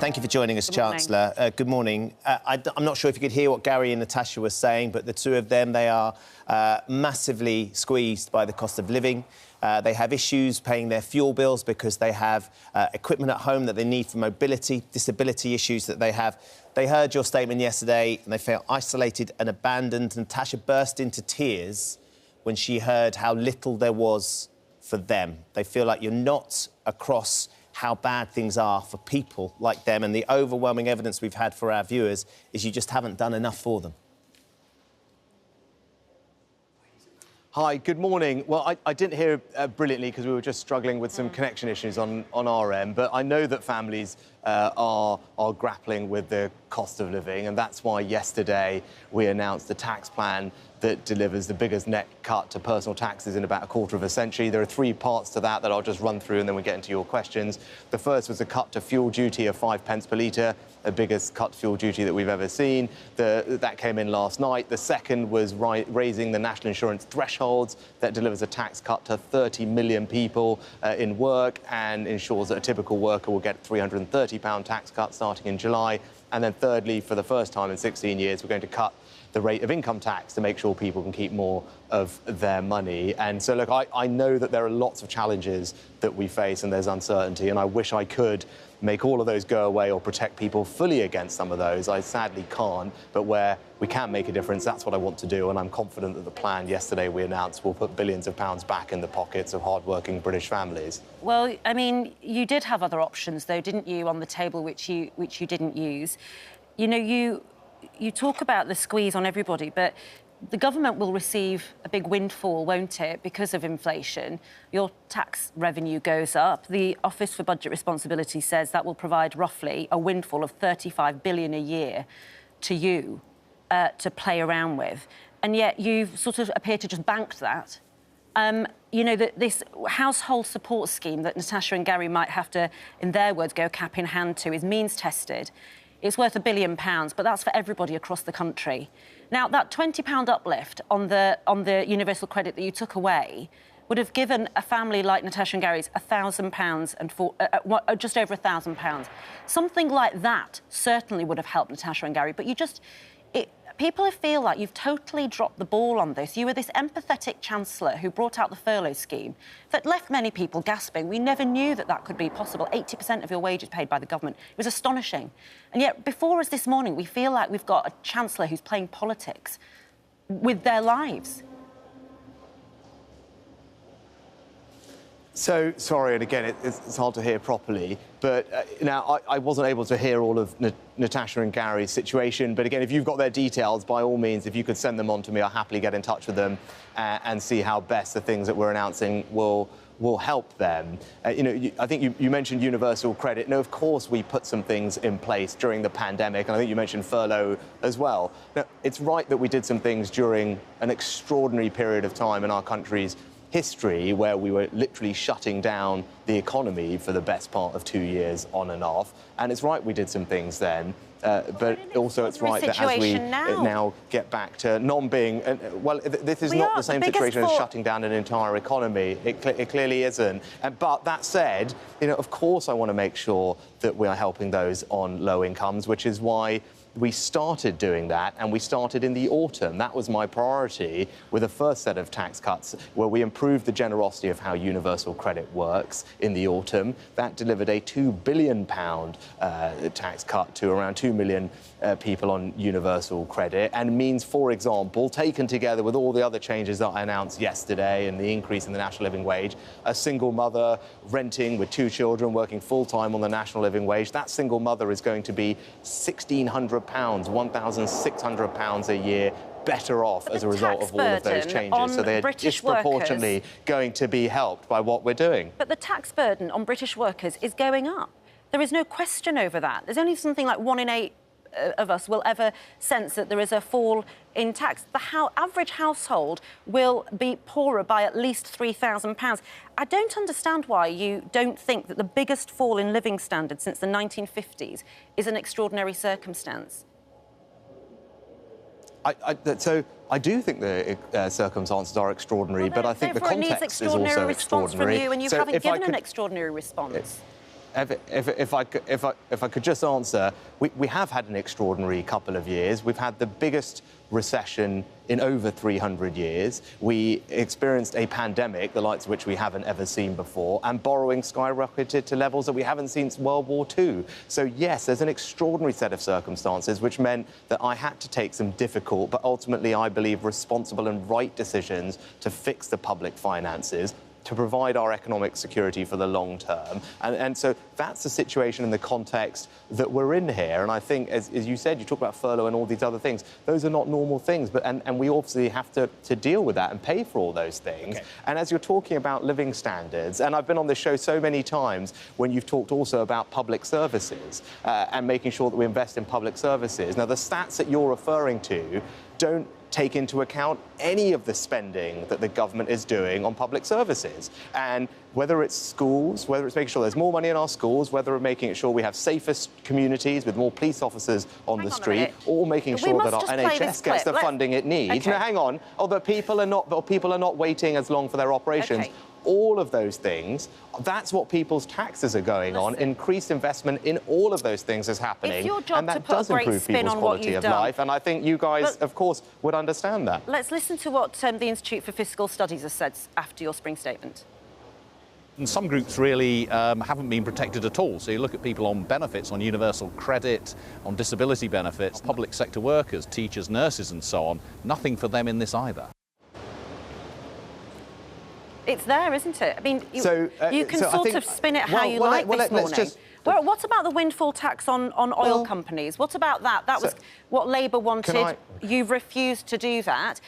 Thank you for joining us, Chancellor. Good morning. I'm not sure if you could hear what Gary and Natasha were saying, but the two of them, they are massively squeezed by the cost of living. They have issues paying their fuel bills because they have equipment at home that they need for mobility, disability issues that they have. They heard your statement yesterday and they felt isolated and abandoned. Natasha burst into tears when she heard how little there was for them. They feel like you're not across how bad things are for people like them, and the overwhelming evidence we've had for our viewers is you just haven't done enough for them. Hi, good morning. Well, I didn't hear brilliantly because we were just struggling with some connection issues on our end, but I know that families are grappling with the cost of living, and that's why yesterday we announced a tax plan that delivers the biggest net cut to personal taxes in about a quarter of a century. There are three parts to that I'll just run through and then we'll get into your questions. The first was a cut to fuel duty of 5 pence per litre, the biggest cut to fuel duty that we've ever seen. That came in last night. The second was raising the national insurance thresholds. That delivers a tax cut to 30 million people in work and ensures that a typical worker will get £330 tax cut starting in July. And then thirdly, for the first time in 16 years, we're going to cut the rate of income tax to make sure people can keep more of their money. And so, look, I know that there are lots of challenges that we face and there's uncertainty, and I wish I could make all of those go away or protect people fully against some of those. I sadly can't, but where we can make a difference, that's what I want to do, and I'm confident that the plan yesterday we announced will put billions of pounds back in the pockets of hard-working British families. Well, I mean, you did have other options, though, didn't you, on the table which you didn't use. You know, you talk about the squeeze on everybody, but the government will receive a big windfall, won't it, because of inflation. Your tax revenue goes up. The Office for Budget Responsibility says that will provide roughly a windfall of £35 billion a year to you to play around with. And yet you've sort of appeared to just bank that. You know, this household support scheme that Natasha and Gary might have to, in their words, go cap in hand to is means-tested. It's worth £1 billion, but that's for everybody across the country. Now, that £20 uplift on the universal credit that you took away would have given a family like Natasha and Gary's £1,000 and just over £1,000. Something like that certainly would have helped Natasha and Gary, but people feel like you've totally dropped the ball on this. You were this empathetic Chancellor who brought out the furlough scheme that left many people gasping. We never knew that that could be possible. 80% of your wages paid by the government. It was astonishing. And yet, before us this morning, we feel like we've got a Chancellor who's playing politics with their lives. So, sorry, and again, it's hard to hear properly, but now I wasn't able to hear all of Natasha and Gary's situation, but again, if you've got their details, by all means, if you could send them on to me, I'll happily get in touch with them and see how best the things that we're announcing will help them. You know, I think you mentioned universal credit. No, of course, we put some things in place during the pandemic, and I think you mentioned furlough as well. Now, it's right that we did some things during an extraordinary period of time in our country's history where we were literally shutting down the economy for the best part of 2 years on and off. And it's right we did some things then, but also it's right that as we now get back to non-being... well, this is not the same situation as shutting down an entire economy. It clearly isn't. But that said, you know, of course I want to make sure that we are helping those on low incomes, which is why we started doing that, and we started in the autumn. That was my priority with the first set of tax cuts, where we improved the generosity of how universal credit works in the autumn. That delivered a £2 billion tax cut to around 2 million people on universal credit, and means, for example, taken together with all the other changes that I announced yesterday and the increase in the national living wage, a single mother renting with 2 children working full-time on the national living wage, that single mother is going to be £1,600, £1,600 a year better off as a result of all of those changes. So they're disproportionately going to be helped by what we're doing. But the tax burden on British workers is going up. There is no question over that. There's only something like 1 in 8 of us will ever sense that there is a fall in tax. The average household will be poorer by at least £3,000. I don't understand why you don't think that the biggest fall in living standards since the 1950s is an extraordinary circumstance. So I do think the circumstances are extraordinary, but I think the context is also extraordinary. From you, and you haven't given an extraordinary response. if I could just answer, we have had an extraordinary couple of years. We've had the biggest recession in over 300 years. We experienced a pandemic, the likes of which we haven't ever seen before, and borrowing skyrocketed to levels that we haven't seen since World War II. So, yes, there's an extraordinary set of circumstances which meant that I had to take some difficult, but ultimately, I believe, responsible and right decisions to fix the public finances, to provide our economic security for the long term. And so that's the situation in the context that we're in here. And I think, as you said, you talk about furlough and all these other things. Those are not normal things, and we obviously have to deal with that and pay for all those things. Okay. And as you're talking about living standards, and I've been on this show so many times when you've talked also about public services and making sure that we invest in public services. Now, the stats that you're referring to don't take into account any of the spending that the government is doing on public services. And whether it's schools, whether it's making sure there's more money in our schools, whether it's making sure we have safer communities with more police officers on the street, or making sure that our NHS gets the funding it needs. Okay. No, hang on. Oh, but people are not waiting as long for their operations. Okay. All of those things, that's what people's taxes are going on. Increased investment in all of those things is happening. It's your job and that to put does a great improve spin people's on what quality you've of done. life. And I think you guys, of course, would understand that. Let's listen to what the Institute for Fiscal Studies has said after your spring statement. And some groups really haven't been protected at all. So you look at people on benefits, on universal credit, on disability benefits, public sector workers, teachers, nurses and so on. Nothing for them in this either. It's there, isn't it? I mean, you can sort of spin it how you like this morning. Well, what about the windfall tax on oil companies? What about that? That was what Labour wanted. You've refused to do that.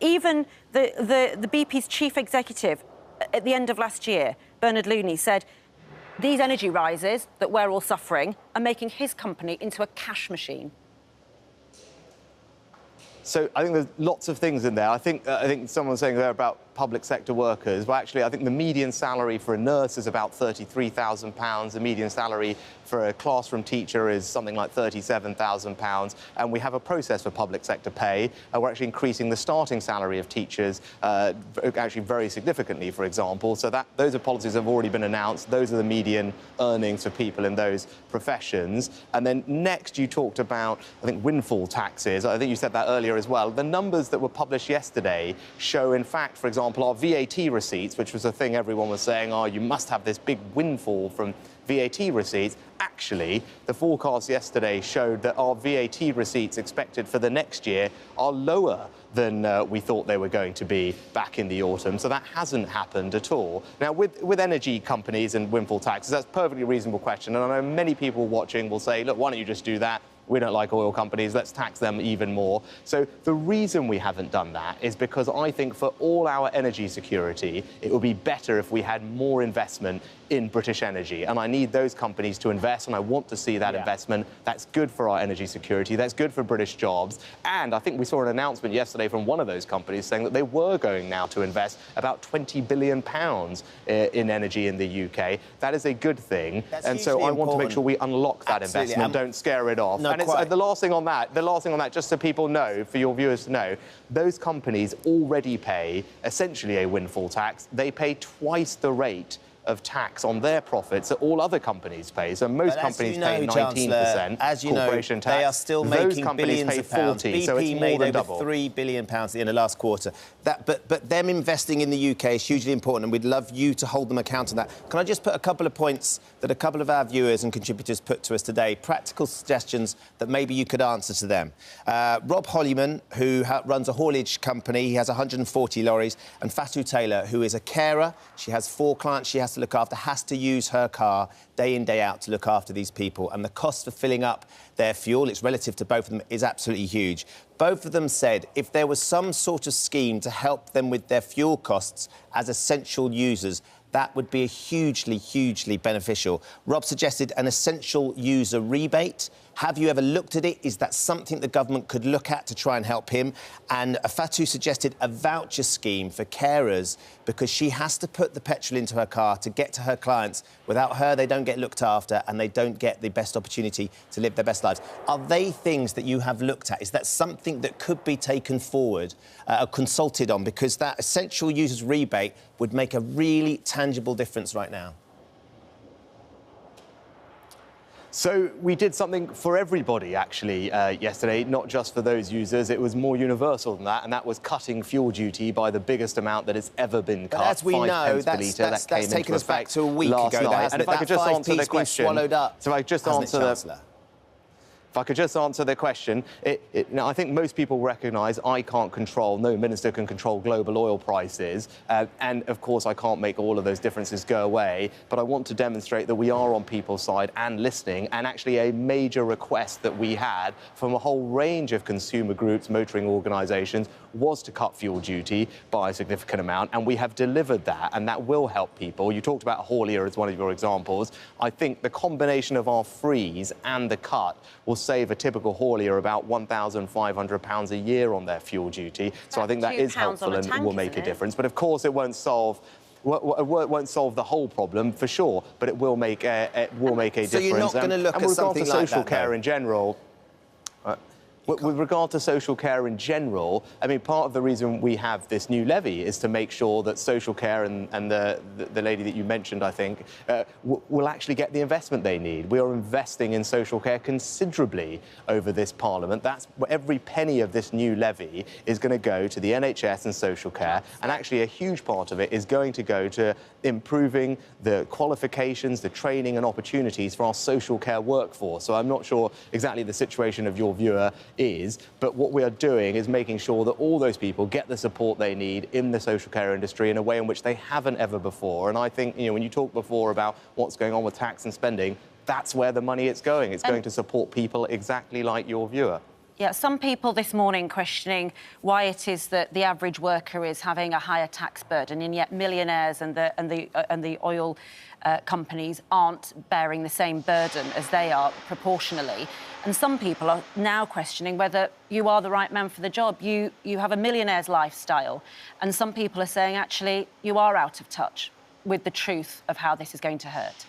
Even the BP's chief executive at the end of last year, Bernard Looney, said these energy rises that we're all suffering are making his company into a cash machine. So I think there's lots of things in there. I think someone's saying there about public sector workers. Well, actually, I think the median salary for a nurse is about £33,000. The median salary for a classroom teacher is something like £37,000. And we have a process for public sector pay. We're actually increasing the starting salary of teachers actually very significantly, for example. So those are policies that have already been announced. Those are the median earnings for people in those professions. And then next, you talked about, I think, windfall taxes. I think you said that earlier as well. The numbers that were published yesterday show, in fact, for example, our VAT receipts, which was a thing everyone was saying, oh, you must have this big windfall from VAT receipts. Actually, the forecast yesterday showed that our VAT receipts expected for the next year are lower than we thought they were going to be back in the autumn. So that hasn't happened at all. Now, with energy companies and windfall taxes, that's a perfectly reasonable question. And I know many people watching will say, look, why don't you just do that? We don't like oil companies, let's tax them even more. So the reason we haven't done that is because I think for all our energy security, it would be better if we had more investment in British energy. And I need those companies to invest, and I want to see that investment. That's good for our energy security, that's good for British jobs. And I think we saw an announcement yesterday from one of those companies saying that they were going now to invest about £20 billion in energy in the UK. That is a good thing. And so I want to make sure we unlock that investment, don't scare it off. No, and the last thing on that, just so people know, for your viewers to know, those companies already pay essentially a windfall tax. They pay twice the rate of tax on their profits that all other companies pay. So most companies pay 19% as you corporation know, tax. They are still making billions of pounds. 40, BP so it's more made than over double. £3 billion at the end of last quarter. But them investing in the UK is hugely important, and we'd love you to hold them accountable to that. Can I just put a couple of points that a couple of our viewers and contributors put to us today, practical suggestions that maybe you could answer to them. Rob Hollyman, who runs a haulage company, he has 140 lorries, and Fatu Taylor, who is a carer. She has 4 clients she has to look after, has to use her car day in, day out to look after these people. And the cost for filling up their fuel, it's relative to both of them, is absolutely huge. Both of them said if there was some sort of scheme to help them with their fuel costs as essential users, that would be hugely, hugely beneficial. Rob suggested an essential user rebate. Have you ever looked at it? Is that something the government could look at to try and help him? And Fatu suggested a voucher scheme for carers because she has to put the petrol into her car to get to her clients. Without her, they don't get looked after and they don't get the best opportunity to live their best lives. Are they things that you have looked at? Is that something that could be taken forward, consulted on? Because that essential users rebate would make a really tangible difference right now. So we did something for everybody, actually, yesterday, not just for those users. It was more universal than that, and that was cutting fuel duty by the biggest amount that has ever been cut. But as we know, that's taken us back to a week ago. And if I could just answer the question, swallowed up, so I just answer the. If I could just answer the question, now, I think most people recognise I can't control, no minister can control global oil prices, and of course I can't make all of those differences go away, but I want to demonstrate that we are on people's side and listening, and actually a major request that we had from a whole range of consumer groups, motoring organisations, was to cut fuel duty by a significant amount, and we have delivered that, and that will help people. You talked about haulier as one of your examples. I think the combination of our freeze and the cut will save a typical haulier about £1,500 a year on their fuel duty. So I think that is helpful and will make a difference. But of course, it won't solve the whole problem for sure, but it will make a difference. So you're not going to look at something like that, social care in general. With regard to social care in general, I mean, part of the reason we have this new levy is to make sure that social care and the lady that you mentioned, I think, will actually get the investment they need. We are investing in social care considerably over this Parliament. That's every penny of this new levy is going to go to the NHS and social care, and actually a huge part of it is going to go to improving the qualifications, the training and opportunities for our social care workforce. So I'm not sure exactly the situation of your viewer is, but what we are doing is making sure that all those people get the support they need in the social care industry in a way in which they haven't ever before. And I think, you know, when you talked before about what's going on with tax and spending, that's where the money is going. It's going to support people exactly like your viewer. Yeah, some people this morning questioning why it is that the average worker is having a higher tax burden, and yet millionaires and the oil companies aren't bearing the same burden as they are proportionally. And some people are now questioning whether you are the right man for the job. You have a millionaire's lifestyle, and some people are saying actually you are out of touch with the truth of how this is going to hurt.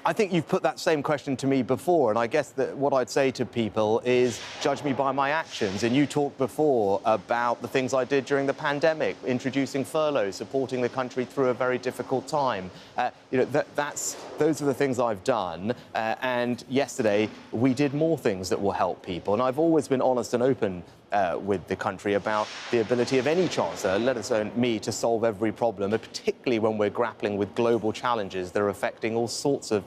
I think you've put that same question to me before, and I guess that what I'd say to people is judge me by my actions. And you talked before about the things I did during the pandemic, introducing furlough, supporting the country through a very difficult time. You know, those are the things I've done. And yesterday we did more things that will help people. And I've always been honest and open with the country about the ability of any chancellor, let alone me, to solve every problem, particularly when we're grappling with global challenges that are affecting all sorts of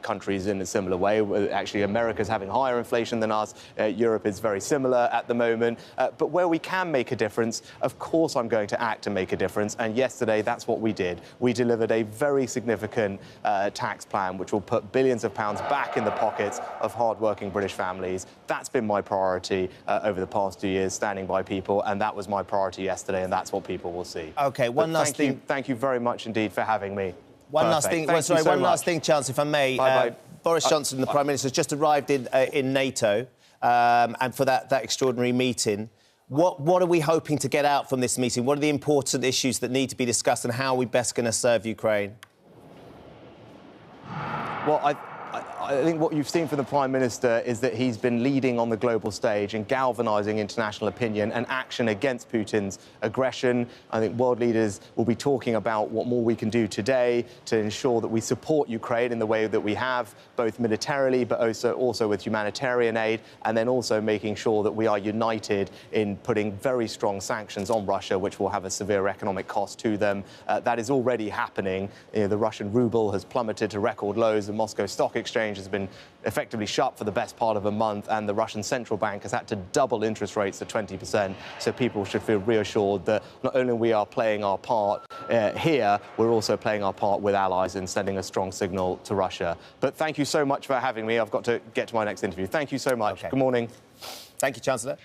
countries in a similar way. Actually, America's having higher inflation than us. Europe is very similar at the moment. But where we can make a difference, of course I'm going to act to make a difference. And yesterday, that's what we did. We delivered a very significant tax plan, which will put billions of pounds back in the pockets of hard-working British families. That's been my priority over the past 2 years, standing by people, and that was my priority yesterday, and that's what people will see. OK, one last thing. Thank you very much indeed for having me. One last thing, one last thing, Chancellor, if I may. Bye-bye. Boris Johnson, the Prime Minister, has just arrived in NATO, and for that extraordinary meeting. What are we hoping to get out from this meeting? What are the important issues that need to be discussed, and how are we best going to serve Ukraine? Well, I think what you've seen from the Prime Minister is that he's been leading on the global stage and galvanising international opinion and action against Putin's aggression. I think world leaders will be talking about what more we can do today to ensure that we support Ukraine in the way that we have, both militarily but also with humanitarian aid, and then also making sure that we are united in putting very strong sanctions on Russia, which will have a severe economic cost to them. That is already happening. You know, the Russian ruble has plummeted to record lows. The Moscow Stock Exchange has been effectively shut for the best part of a month, and the Russian central bank has had to double interest rates to 20%. So people should feel reassured that not only we are playing our part here, we're also playing our part with allies and sending a strong signal to Russia. But thank you so much for having me. I've got to get to my next interview. Thank you so much. Okay. Good morning. Thank you, Chancellor.